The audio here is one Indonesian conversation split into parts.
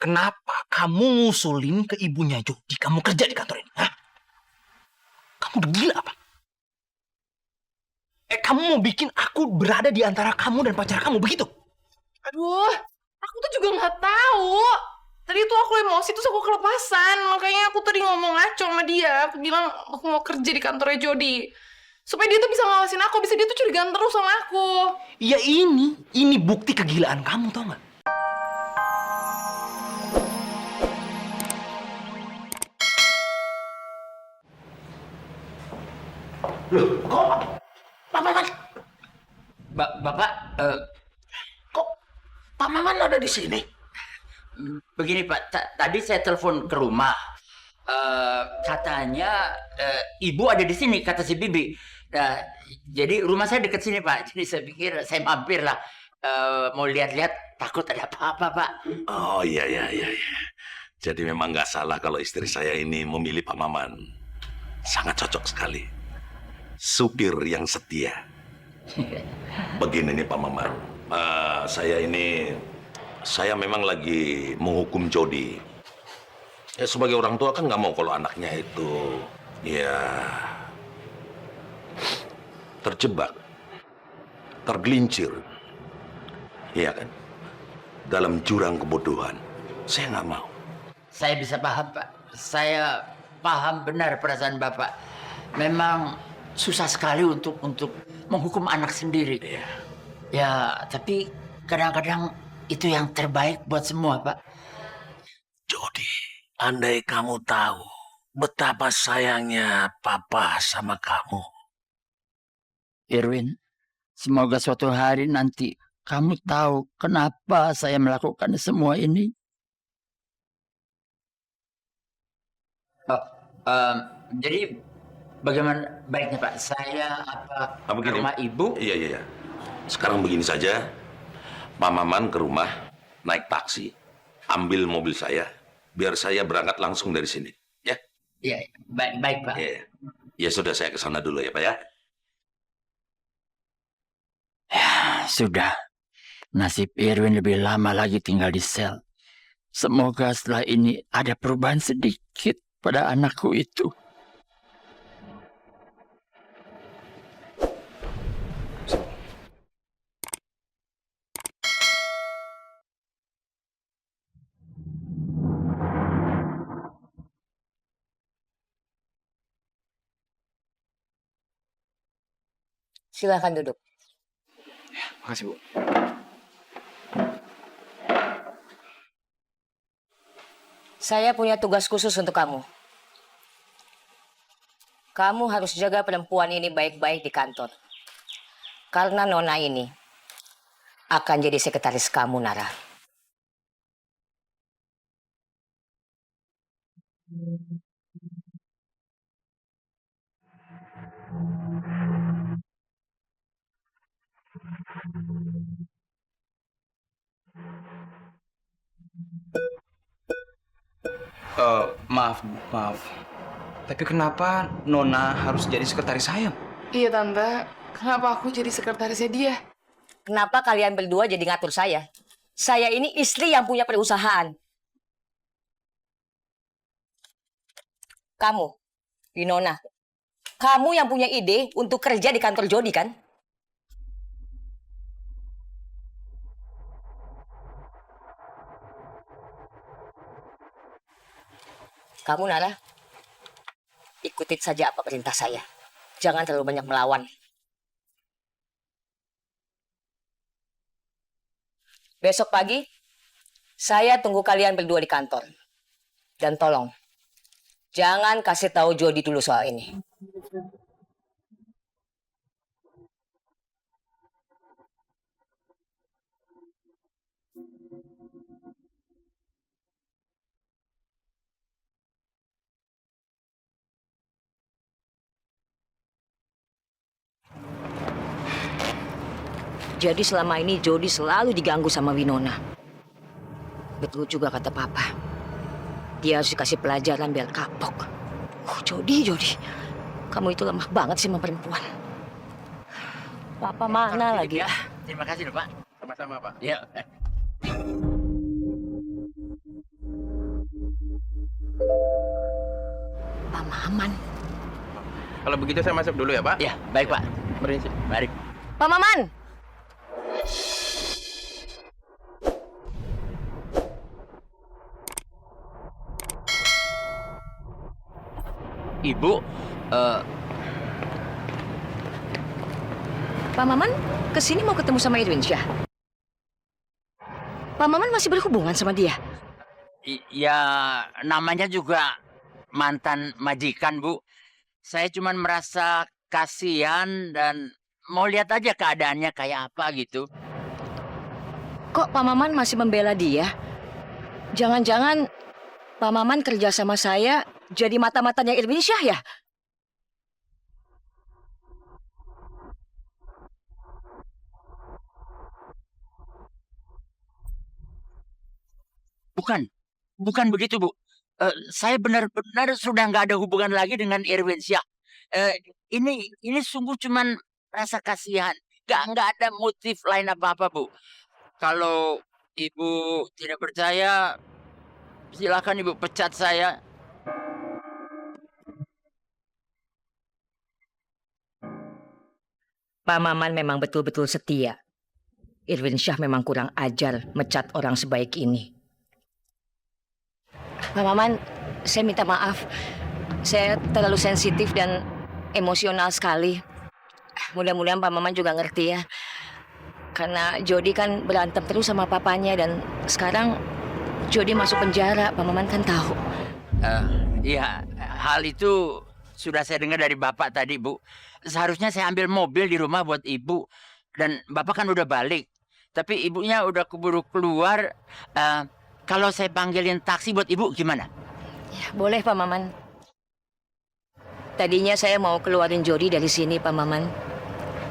Kenapa kamu ngusulin ke ibunya Jody kamu kerja di kantor ini? Hah? Kamu udah gila apa? Kamu mau bikin aku berada di antara kamu dan pacar kamu, begitu? Aduh, aku tuh juga nggak tahu. Tadi tuh aku emosi, terus aku kelepasan. Makanya aku tadi ngomong ngaco sama dia. Aku bilang aku mau kerja di kantornya Jody. Supaya dia tuh bisa ngawasin aku, bisa dia tuh curigaan terus sama aku. Ya ini bukti kegilaan kamu, tau nggak? Loh, kok Pak Maman? Bapak, Kok Pak Maman ada di sini? begini Pak, tadi saya telepon ke rumah. Katanya ibu ada di sini, kata si Bibi. Jadi rumah saya dekat sini Pak. Jadi saya pikir saya mampir lah. Mau lihat-lihat, takut ada apa-apa Pak. Oh iya. Jadi memang nggak salah kalau istri saya ini memilih Pak Maman. Sangat cocok sekali. Supir yang setia. Begini nih Pak Maman. Saya memang lagi menghukum Jody. Ya sebagai orang tua kan nggak mau kalau anaknya itu ya terjebak, tergelincir, iya kan, dalam jurang kebodohan. Saya nggak mau. Saya bisa paham Pak. Saya paham benar perasaan Bapak. Memang susah sekali untuk menghukum anak sendiri. Iya. Ya, tapi kadang-kadang itu yang terbaik buat semua Pak. Jody, andai kamu tahu betapa sayangnya Papa sama kamu. Irwin, semoga suatu hari nanti kamu tahu kenapa saya melakukan semua ini. Jadi bagaimana baiknya Pak? Saya ke Begini. rumah ibu? Iya. Sekarang begini saja. Pak Maman ke rumah, naik taksi, ambil mobil saya, biar saya berangkat langsung dari sini. Ya? Iya, baik Pak. Iya. Ya sudah, saya ke sana dulu ya Pak ya. Sudah. Nasib Irwin lebih lama lagi tinggal di sel. Semoga setelah ini ada perubahan sedikit pada anakku itu. Silakan duduk. Makasih, Bu. Saya punya tugas khusus untuk kamu. Kamu harus jaga perempuan ini baik-baik di kantor. Karena Nona ini akan jadi sekretaris kamu, Nara. Maaf. Tapi kenapa Nona harus jadi sekretaris saya? Iya Tante, kenapa aku jadi sekretarisnya dia? Kenapa kalian berdua jadi ngatur saya? Saya ini istri yang punya perusahaan. Kamu, Winona, kamu yang punya ide untuk kerja di kantor Jody, kan? Kamu, Nara, ikutin saja apa perintah saya. Jangan terlalu banyak melawan. Besok pagi, saya tunggu kalian berdua di kantor. Dan tolong, jangan kasih tahu Jody dulu soal ini. Jadi selama ini Jody selalu diganggu sama Winona. Betul juga kata Papa. Dia harus dikasih pelajaran biar kapok. Jody. Kamu itu lemah banget sih sama perempuan. Papa mana lagi? Ya, terima kasih Pak. Sama-sama, Pak. Ya. Maman. Kalau begitu saya masuk dulu ya, Pak. Ya, baik Pak. Permisi. Mari. Pak Maman. Ibu, Pak Maman kesini mau ketemu sama Irwin Syah. Pak Maman masih berhubungan sama dia? ya namanya juga mantan majikan, Bu. Saya cuma merasa kasihan dan mau lihat aja keadaannya kayak apa gitu. Kok Pak Maman masih membela dia? Jangan-jangan Pak Maman kerja sama saya jadi mata-matanya Irwin Syah ya? Bukan, bukan begitu, Bu. Saya benar-benar sudah nggak ada hubungan lagi dengan Irwin Syah. Ini sungguh cuman rasa kasihan. Nggak ada motif lain apa-apa, Bu. Kalau Ibu tidak percaya, silakan Ibu pecat saya. Pak Maman memang betul-betul setia. Irwin Syah memang kurang ajar mecat orang sebaik ini. Pak Maman, saya minta maaf. Saya terlalu sensitif dan emosional sekali. Mudah-mudahan Pak Maman juga ngerti ya. Karena Jody kan berantem terus sama papanya dan sekarang Jody masuk penjara. Pak Maman kan tahu. Ya, hal itu sudah saya dengar dari Bapak tadi, Bu. Seharusnya saya ambil mobil di rumah buat Ibu. Dan Bapak kan udah balik. Tapi Ibunya udah keburu keluar. Kalau saya panggilin taksi buat Ibu gimana? Ya, boleh Pak Maman. Tadinya saya mau keluarin Jody dari sini Pak Maman.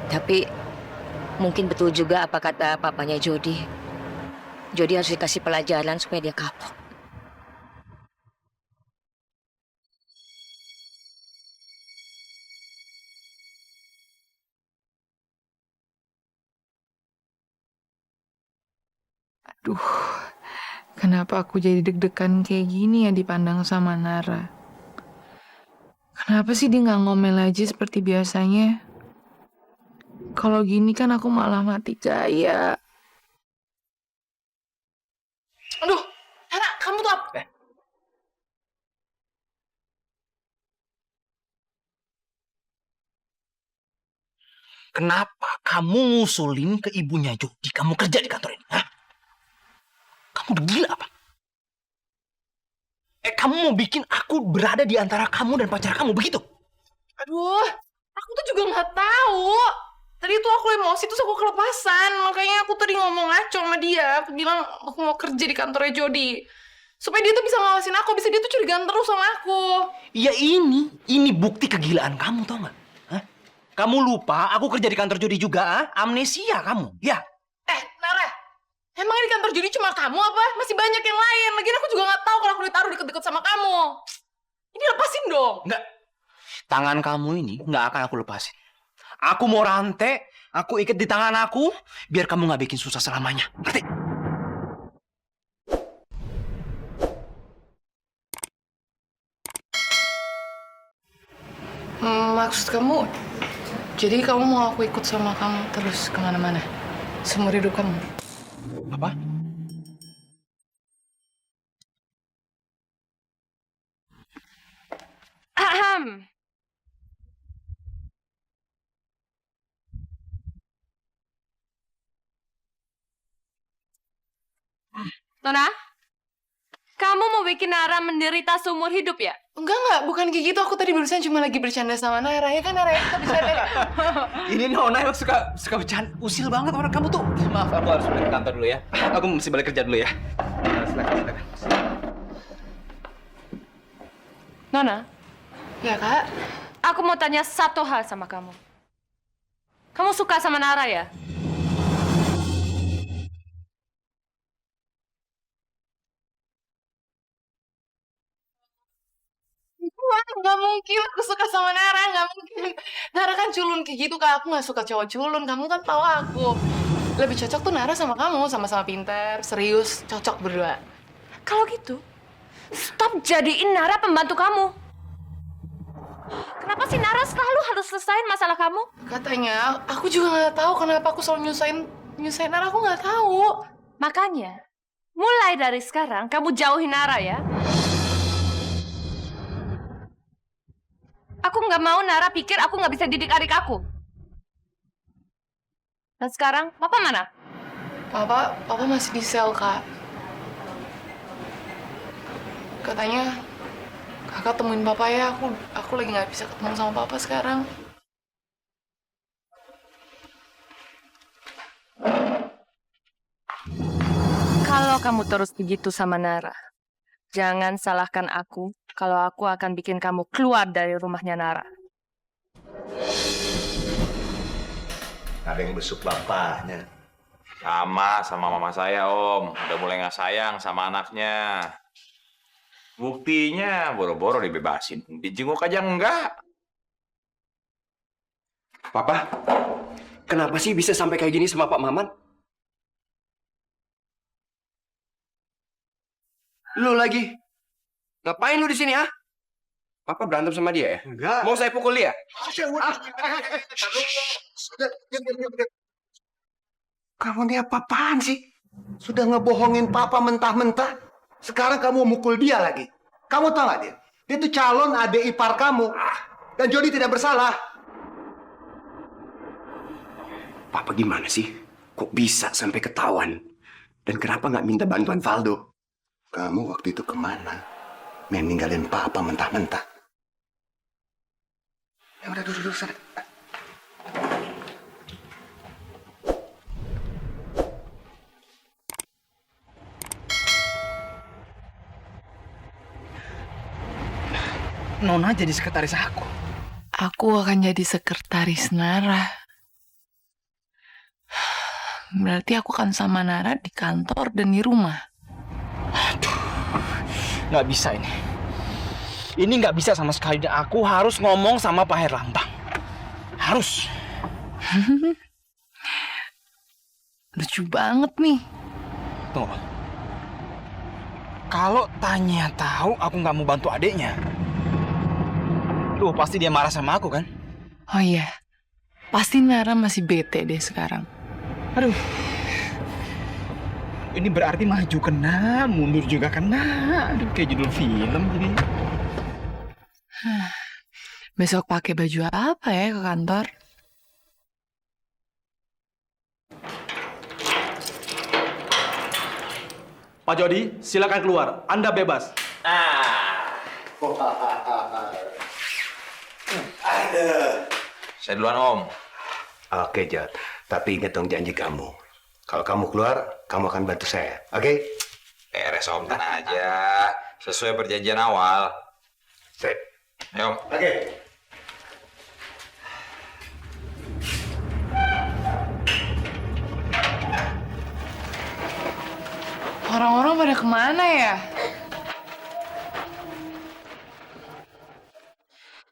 Tapi mungkin betul juga apa kata papanya Jody. Jody harus dikasih pelajaran supaya dia kapok. Aduh, kenapa aku jadi deg-degan kayak gini ya dipandang sama Nara? Kenapa sih dia nggak ngomel aja seperti biasanya? Kalau gini kan aku malah mati gaya. Aduh, Nara, kamu tuh apa? Kenapa kamu ngusulin ke ibunya Jody kamu kerja di kantor ini? Hah? Kamu udah gila apa? Kamu mau bikin aku berada di antara kamu dan pacar kamu, begitu? Aduh, aku tuh juga nggak tahu. Tadi tuh aku emosi terus aku kelepasan. Makanya aku tadi ngomong ngaco sama dia. Aku bilang aku mau kerja di kantornya Jody. Supaya dia tuh bisa ngawasin aku. Bisa dia tuh curigaan terus sama aku. Ya ini bukti kegilaan kamu, tau nggak? Hah? Kamu lupa aku kerja di kantor Jody juga, ah? Amnesia kamu, ya? Nara, emang di kantor Jody cuma kamu apa? Masih banyak yang lain. Lagian aku juga nggak tahu kalau aku ditaruh deket-deket sama kamu. Ini lepasin dong. Nggak. Tangan kamu ini nggak akan aku lepasin. Aku mau rantai, aku ikat di tangan aku, biar kamu nggak bikin susah selamanya. Ngerti? Maksud kamu, jadi kamu mau aku ikut sama kamu terus kemana-mana? Seumur hidup kamu? Apa? Ahem. Nona, kamu mau bikin Nara menderita seumur hidup ya? Enggak, bukan kayak gitu. Aku tadi barusan cuma lagi bercanda sama Nara. Ya kan, Nara? Kita bercanda ya? Ini Nona yang suka bercanda. Usil banget orang kamu tuh. Maaf, aku harus balik ke kantor dulu ya. Aku mesti balik kerja dulu ya. Silakan. Nona, Ya, Kak. aku mau tanya satu hal sama kamu. Kamu suka sama Nara ya? Wah, nggak mungkin aku suka sama Nara. Nggak mungkin. Nara kan culun kayak gitu, Kak. Aku nggak suka cowok culun. Kamu kan tahu aku. Lebih cocok tuh Nara sama kamu. Sama-sama pintar, serius, cocok berdua. Kalau gitu, stop jadiin Nara pembantu kamu. Kenapa sih Nara selalu harus selesain masalah kamu? Katanya, aku juga nggak tahu kenapa aku selalu nyusahin Nara. Aku nggak tahu. Makanya, mulai dari sekarang kamu jauhin Nara ya. Aku nggak mau Nara pikir aku nggak bisa didik adik aku. Dan sekarang, Papa mana? Papa masih di sel, Kak. Katanya, Kakak temuin Papa ya. Aku lagi nggak bisa ketemu sama Papa sekarang. Kalau kamu terus begitu sama Nara, jangan salahkan aku kalau aku akan bikin kamu keluar dari rumahnya Nara. Ada yang besuk bapaknya. Sama mama saya, Om. Udah mulai nggak sayang sama anaknya. Buktinya boro-boro dibebasin. Dijenguk aja enggak. Papa, kenapa sih bisa sampai kayak gini sama Pak Maman? Lu lagi? Ngapain lu di sini, ah? Papa berantem sama dia ya? Enggak. Mau saya pukul dia? Kamu ini apa-apaan sih? Sudah ngebohongin papa mentah-mentah. Sekarang kamu mukul dia lagi. Kamu tahu nggak dia? Dia tuh calon adik ipar kamu. Dan Jody tidak bersalah. Papa gimana sih? Kok bisa sampai ketahuan? Dan kenapa nggak minta bantuan Valdo? Kamu waktu itu kemana? Main ninggalin papa mentah-mentah. Ya udah duduk sana. Nona jadi sekretaris aku. Aku akan jadi sekretaris Nara. Berarti aku akan sama Nara di kantor dan di rumah. Nggak bisa ini. Ini nggak bisa sama sekali. Aku harus ngomong sama Pak Herlambang. Harus. Lucu banget nih. Tunggu. Kalau Tanya tahu aku nggak mau bantu adiknya, pasti dia marah sama aku kan? Oh iya, pasti Nara masih bete deh sekarang. Aduh. Ini berarti maju kena, mundur juga kena. Aduh, kayak judul film jadi. Besok pakai baju apa ya ke kantor? Pak Jody, silakan keluar. Anda bebas. Saya duluan, Om. Oke, Jod. Tapi ingat dong janji kamu. Kalau kamu keluar, kamu akan bantu saya. Oke? Beres, Om. Tenang aja. Sesuai perjanjian awal. Sip. Ayo, Om. Oke. Orang-orang pada kemana ya?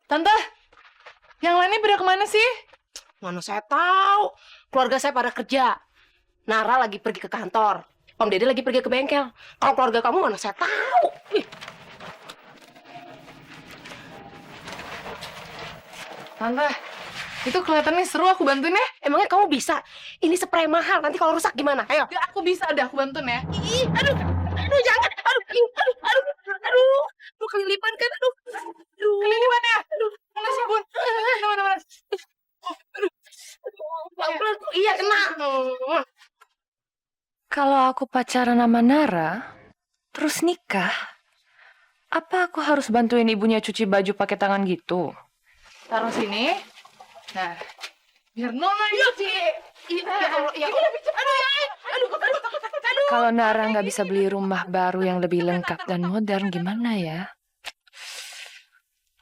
Tante, yang lainnya pada kemana sih? Mana saya tahu. Keluarga saya pada kerja. Nara lagi pergi ke kantor. Om Dede lagi pergi ke bengkel. Kalau keluarga kamu mana saya tahu. Ih. Tante, itu kelihatannya seru, aku bantuin ya. Emangnya kamu bisa? Ini spray mahal. Nanti kalau rusak gimana? Ayo. Ya, aku bisa, aku bantuin ya. Ih, aduh jangan. Aduh, kelilipan kan, aduh. Kelilipan ya? Mana sih, Bun? Mana? Pelan-pelan. Iya, kena. Kalau aku pacaran sama Nara, terus nikah, apa aku harus bantuin ibunya cuci baju pakai tangan gitu? Taruh sini. Nah, biar Nona cuci. Kalau Nara nggak bisa beli rumah baru yang lebih lengkap dan modern, gimana ya?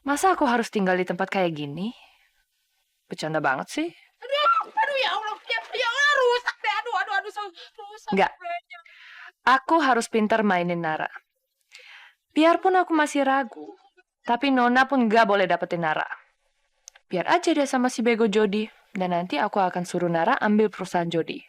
Masa aku harus tinggal di tempat kayak gini? Bercanda banget sih. Aduh, ya Allah, rusak deh. Aduh, rusak. Nggak. Aku harus pintar mainin Nara. Biarpun aku masih ragu, tapi Nona pun nggak boleh dapetin Nara. Biar aja dia sama si bego Jody, dan nanti aku akan suruh Nara ambil perusahaan Jody.